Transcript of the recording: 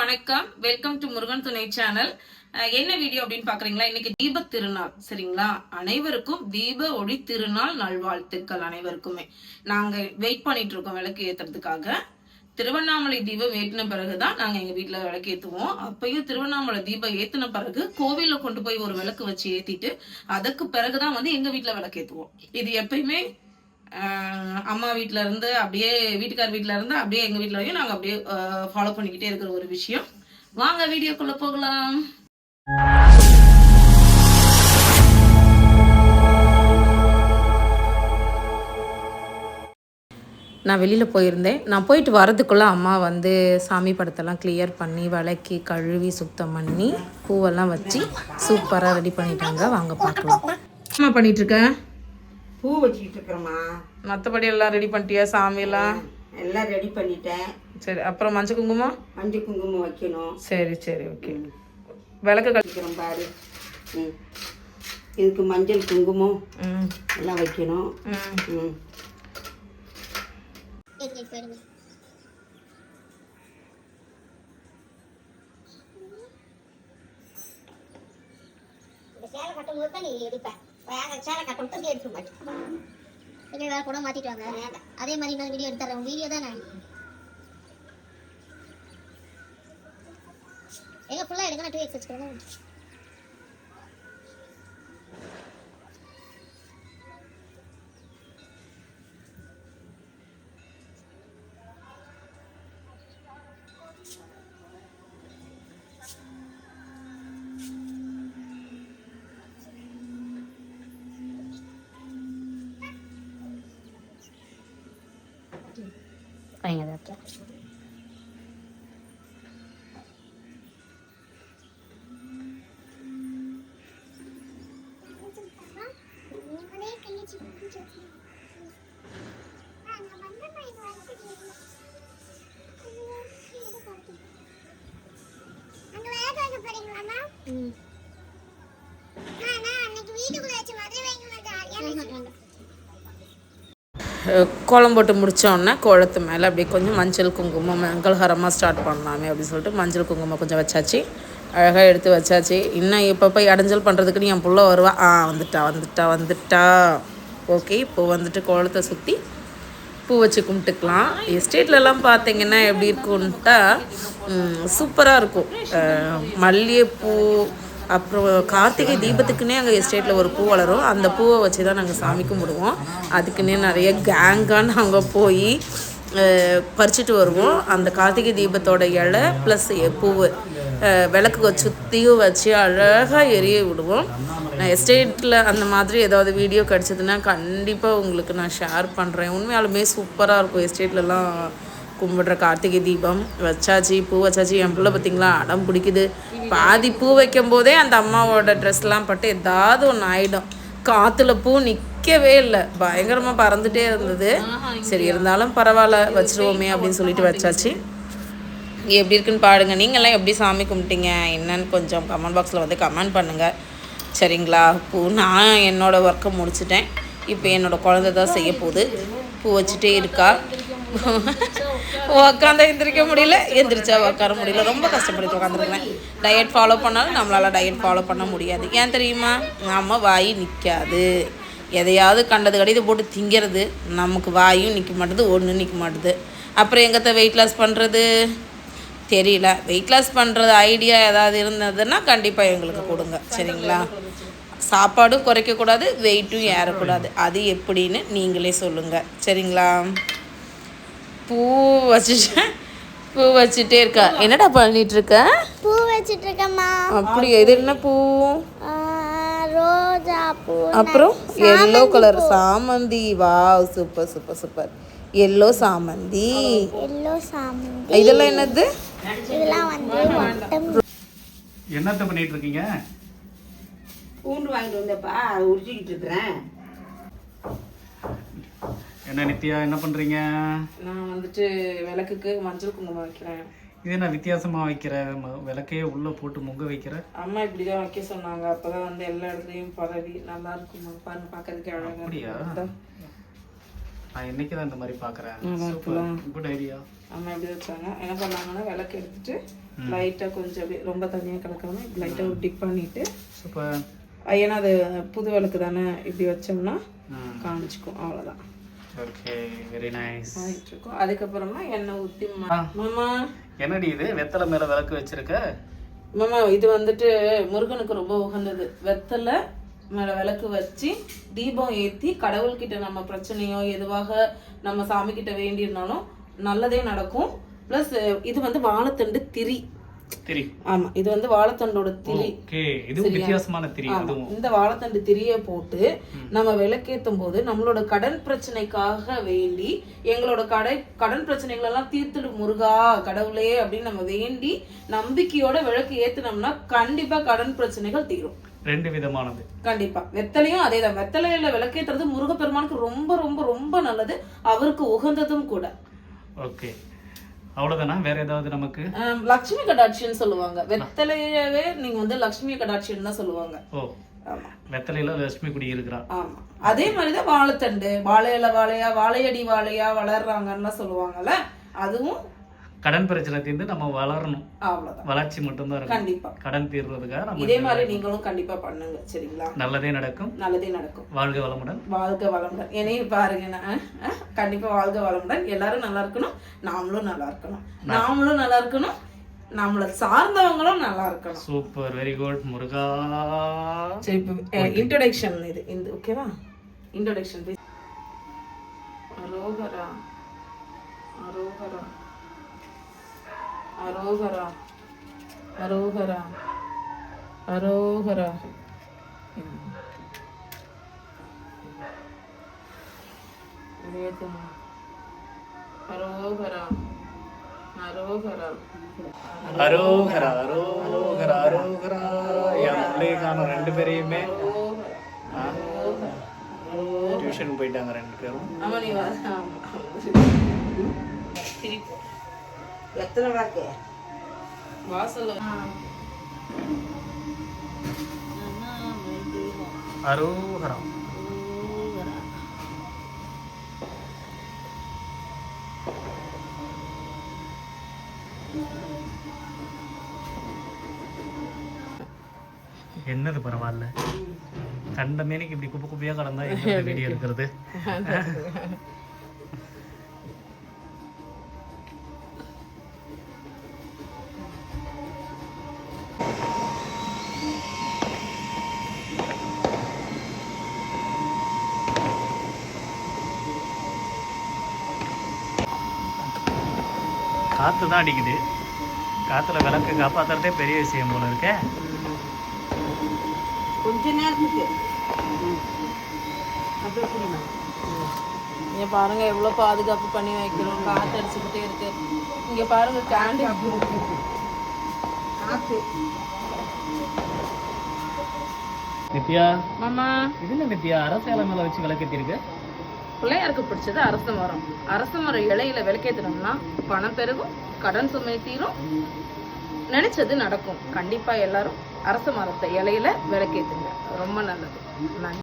வணக்கம். Welcome to Murugan துணை channel. என்ன வீடியோ அப்படின்னு பாக்குறீங்களா? இன்னைக்கு தீப திருநாள், சரிங்களா? அனைவருக்கும் தீப ஒளி திருநாள் நல்வாழ்த்துக்கள் அனைவருக்குமே. நாங்க வெயிட் பண்ணிட்டு இருக்கோம் விளக்கு ஏத்துறதுக்காக. திருவண்ணாமலை தீபம் ஏற்றின பிறகுதான் நாங்க எங்க வீட்டுல விளக்கு ஏத்துவோம். அப்பயும் திருவண்ணாமலை தீபம் ஏத்தின பிறகு கோவில்ல கொண்டு போய் ஒரு விளக்கு வச்சு ஏத்திட்டு அதுக்கு பிறகுதான் எங்க வீட்டுல விளக்கு ஏத்துவோம். இது எப்பயுமே அம்மா வீட்டுல இருந்து அப்படியே வீட்டுக்கார் வீட்டுல இருந்து அப்படியே எங்க வீட்டுல வரையும் நாங்க அப்படியே ஃபாலோ பண்ணிக்கிட்டே இருக்கிற ஒரு விஷயம். வாங்க வீடியோக்குள்ள போகலாம். நான் வெளியில் போயிருந்தேன். நான் போயிட்டு வரதுக்குள்ளே அம்மா சாமி படத்தெல்லாம் கிளியர் பண்ணி விளக்கி கழுவி சுத்தம் பண்ணி பூவெல்லாம் வச்சு சூப்பராக ரெடி பண்ணிட்டாங்க. வாங்க பார்க்கலாம். என்ன பண்ணிட்டு இருக்கேன்? பூ வச்சுக்கிட்டு இருக்கிறோம்மா. மற்றபடி எல்லாம் ரெடி பண்ணிட்டியா? சாமியெல்லாம் எல்லாம் ரெடி பண்ணிட்டேன். சரி, அப்புறம் மஞ்சள் குங்குமம் வைக்கணும். சரி சரி, ஓகே. விளக்கு கழிக்கிறோம் பாரு. இதுக்கு மஞ்சள் குங்குமம் எல்லாம் வைக்கணும். சேலை கட்டும் போது தான் நீ எடுப்பேன். சேலை கட்டும் போது எடுக்க மாட்டேன். வேற கூட மாத்திட்டு வாங்க. அதே மாதிரி நான் வீடியோ எடுத்துறேன். வீடியோ தானே எங்க ஃபுல்லா எடுங்க. நான் 2x வச்சுக்கிறேன். கோலம் போட்டு முடித்தோடனே கோலத்து மேலே அப்படியே கொஞ்சம் மஞ்சள் குங்குமம் மங்களகரமாக ஸ்டார்ட் பண்ணலாமே அப்படின்னு சொல்லிட்டு மஞ்சள் குங்குமம் கொஞ்சம் வச்சாச்சு. அழகாக எடுத்து வச்சாச்சு. இன்னும் இப்போ போய் அடைஞ்சல் பண்ணுறதுக்குன்னு என் புள்ள வருவா. வந்துட்டா. ஓகே, இப்போ கோலத்தை சுற்றி பூ வச்சு கும்பிட்டுக்கலாம். எஸ்டேட்லலாம் பார்த்தீங்கன்னா எப்படி இருக்கும்ட்டா சூப்பராக இருக்கும். மல்லிகைப்பூ, அப்புறம் கார்த்திகை தீபத்துக்குன்னே அங்கே எஸ்டேட்டில் ஒரு பூ வளரும். அந்த பூவை வச்சு தான் நாங்கள் சாமி கும்பிடுவோம். அதுக்குன்னே நிறைய கேங்காக நாங்கள் போய் பறிச்சுட்டு வருவோம். அந்த கார்த்திகை தீபத்தோட இலை ப்ளஸ் பூவு விளக்கு சுற்றியும் வச்சு அழகாக எரிய விடுவோம். நான் எஸ்டேட்டில் அந்த மாதிரி ஏதாவது வீடியோ கிடச்சிதுன்னா கண்டிப்பாக உங்களுக்கு நான் ஷேர் பண்ணுறேன். உண்மையாலுமே சூப்பராக இருக்கும். எஸ்டேட்லலாம் கும்பிடுற கார்த்திகை தீபம் வச்சாச்சு, பூ வச்சாச்சு. என் பிள்ளை பார்த்திங்களா அடம் பிடிக்குது. பாதி பூ வைக்கும் போதே அந்த அம்மாவோட ட்ரெஸ்லாம் பட்டு ஏதாவது ஒன்று ஆகிடும். காற்றுல பூ நிற்கவே இல்லை, பயங்கரமாக பறந்துகிட்டே இருந்தது. சரி, இருந்தாலும் பரவாயில்ல வச்சுருவோமே அப்படின்னு சொல்லிட்டு வச்சாச்சு. எப்படி இருக்குன்னு பாருங்கள். நீங்கள்லாம் எப்படி சாமி கும்பிட்டீங்க என்னன்னு கொஞ்சம் கமெண்ட் பாக்ஸில் கமெண்ட் பண்ணுங்கள், சரிங்களா? பூ நான் என்னோடய ஒர்க்கை முடிச்சிட்டேன். இப்போ என்னோடய குழந்தை தான் செய்ய போகுது. பூ வச்சுட்டே இருக்கா. உக்காந்தா எந்திரிக்க முடியல, எந்திரிச்சா உட்கார முடியல. ரொம்ப கஷ்டப்பட்டு உட்காந்துருக்கேன். டயட் ஃபாலோ பண்ணாலும் நம்மளால் டயட் ஃபாலோ பண்ண முடியாது. ஏன் தெரியுமா? நம்ம வாய் நிற்காது. எதையாவது கண்டது கடிது போட்டு திங்கிறது. நமக்கு வாயும் நிற்க மாட்டுது, ஒன்று நிற்க மாட்டுது. அப்புறம் எங்கத்த வெயிட் லாஸ் பண்ணுறது தெரியல. வெயிட் லாஸ் பண்ணுறது ஐடியா ஏதாவது இருந்ததுன்னா கண்டிப்பாக எங்களுக்கு கொடுங்க, சரிங்களா? சாப்பாடும் குறைக்கக்கூடாது, வெயிட்டும் ஏறக்கூடாது. அது எப்படின்னு நீங்களே சொல்லுங்கள், சரிங்களா? பூ வச்சுட்டே இருக்கா. என்னடா பண்ணிட்டு இருக்க? பூ வச்சிட்டு இருக்கேம்மா. அப்படியா? இது என்ன பூ? ரோஜா பூ. அப்புறம் எல்லோ கலர் சாமந்தி. Wow, super super super. Yellow சாமந்தி. இதெல்லாம் என்னது? இதெல்லாம் வட்டம். என்னத்த பண்ணிட்டு இருக்கீங்க? பூண்டு வாங்கிட்டு வந்தப்பா, உரிச்சிக்கிட்டு இருக்கிறேன். என்ன நித்யா, என்ன பண்றீங்க? நான் விளக்குக்கு மஞ்சள் குங்குமம் வைக்கிறேன். இது என்ன வித்தியாசமா வைக்கிற? விளக்கையே உள்ள போட்டு முங்க வைக்கிற? அம்மா இப்படிதான் வைக்க சொன்னாங்க. அப்பதான் எல்லா இடத்துலயும் பரவி நல்லா இருக்குமா பாருங்க, பாக்கிறதுக்கு அழகா. அப்படியா? நான் இன்னைக்குதான் இந்த மாதிரி பாக்குறேன். Good idea. அம்மா எப்படி வச்சாங்க. என்ன பண்ணாங்கன்னா விளக்கு எடுத்துட்டு லைட்டாக கொஞ்சம் அப்படியே ரொம்ப தண்ணியாக கலக்காம லைட்டாக ஒரு டிப் பண்ணிட்டு சூப்பர். ஏன்னா அது புது விளக்கு தானே, இப்படி வச்சோம்னா காமிச்சுக்கும், அவ்வளோதான். Okay, very nice. ஆகிட்டு இருக்கும். அதுக்கப்புறமா எண்ணெய் ஊற்றி மாமா என்னடி இது வெத்தலை மேல விளக்கு வச்சிருக்க? மாமா இது வந்துட்டு முருகனுக்கு ரொம்ப உகந்தது. வெத்தலை மேல விளக்கு வச்சு தீபம் ஏற்றி கடவுள்கிட்ட நம்ம பிரச்சனையோ எதுவாக நம்ம சாமி கிட்ட வேண்டியிருந்தாலும் நல்லதே நடக்கும். ப்ளஸ் இது வந்து வாழைத்தண்டு திரி. ஆமா, இது வந்து வாழைத்தண்டோட திரி. இது வித்தியாசமான திரி. இந்த வாழைத்தண்டு திரியை போட்டு நம்ம விளக்கேற்றும் போது நம்மளோட கடன் பிரச்சனைக்காக வேண்டி எங்களோட கடன் பிரச்சனைகள் எல்லாம் தீர்த்துடு முருகா கடவுளே அப்படின்னு நம்ம வேண்டி நம்பிக்கையோட விளக்கு ஏத்துனோம்னா கண்டிப்பா கடன் பிரச்சனைகள் தீரும். 2 விதமானது. கண்டிப்பா. வெத்தலையும் அதேதான். வெத்தலையில விளக்கேற்றுறது முருகப்பெருமானுக்கு ரொம்ப ரொம்ப ரொம்ப நல்லது, அவருக்கு உகந்ததும் கூட. ஓகே, அவ்வளவுதானா? வேற ஏதாவது நமக்கு? லட்சுமி கடாட்சின்னு சொல்லுவாங்க. வெத்தலையவே நீங்க வந்து லட்சுமி கடாட்சின்னு தான் சொல்லுவாங்க. ஓ, ஆமா, வெத்தலையில லட்சுமி குடி இருக்கிறா. ஆமா, அதே மாதிரிதான் வாழைத்தண்டு வாழையில வாழையடி வாழையா வளர்றாங்கன்னு சொல்லுவாங்கல்ல, அதுவும் கடன் பிரச்சனை தீர்ந்து நம்ம வளரணும், அவ்வளவுதான். வளர்ச்சி மட்டும்தான் இருக்கும். கண்டிப்பா கடன் தீர்றதுக்காக நம்ம இதே மாதிரி நீங்களும் கண்டிப்பா பண்ணுங்க, சரிங்களா? நல்லதே நடக்கும். நல்லதே நடக்கும். வாழ்க வளமுடன். வாழ்க வளமுடன். என்னையும் பாருங்க, கண்டிப்பா வாழ்க வளமுடன். எல்லாரும் நல்லா இருக்கணும், நாமளும் நல்லா இருக்கணும், நாமளும் நல்லா இருக்கணும், நம்மள சார்ந்தவங்களும் நல்லா இருக்கணும். சூப்பர், வெரி குட் முருகா. சரி, இன்ட்ரோடக்ஷன் இது இந்த ஓகேவா? இன்ட்ரோடக்ஷன். அரோகரா அரோகரா அரோகரா அரோகரா அரோகரா. அரோகரா அரோகரா அரோகரா அரோகரா அரோகரா. என் பிள்ளைக்கான 2 பேரையுமே டியூஷன் போயிட்டாங்க 2 பேரும். எத்தனை வாக்கு வாசல் அரோகரா. என்னது பரவாயில்ல, கண்ட மேனிக்கு இப்படி குப்பை குப்பையா கடந்தா என்ன வீடியோ இருக்கிறது? காற்று தான் அடிக்குது. காற்றுல விளக்கு காப்பாற்றுறதே பெரிய விஷயம் போல இருக்கே. கொஞ்ச நேரத்துக்கு அப்படியே புரியுமா? இங்கே பாருங்க எவ்வளோ பாதுகாப்பு பண்ணி வைக்கிறோம். காற்று அடிச்சுக்கிட்டே இருக்கு. இங்கே பாருங்க கேண்டில் காற்று. நித்யா மாமா, இது என்ன நித்யா அரசு இலை மேல வச்சு விளக்கேற்றிருக்கு? பிள்ளையாருக்கு பிடிச்சது அரச மரம். அரச மரம் இலையில விளக்கேற்றினோம்னா பணம் பெருகும், கடன் சுமை தீரும், நினைச்சது நடக்கும். கண்டிப்பா எல்லாரும் அரச மரத்தை இலையில விளக்கேற்றுங்க, ரொம்ப நல்லது. நன்றி.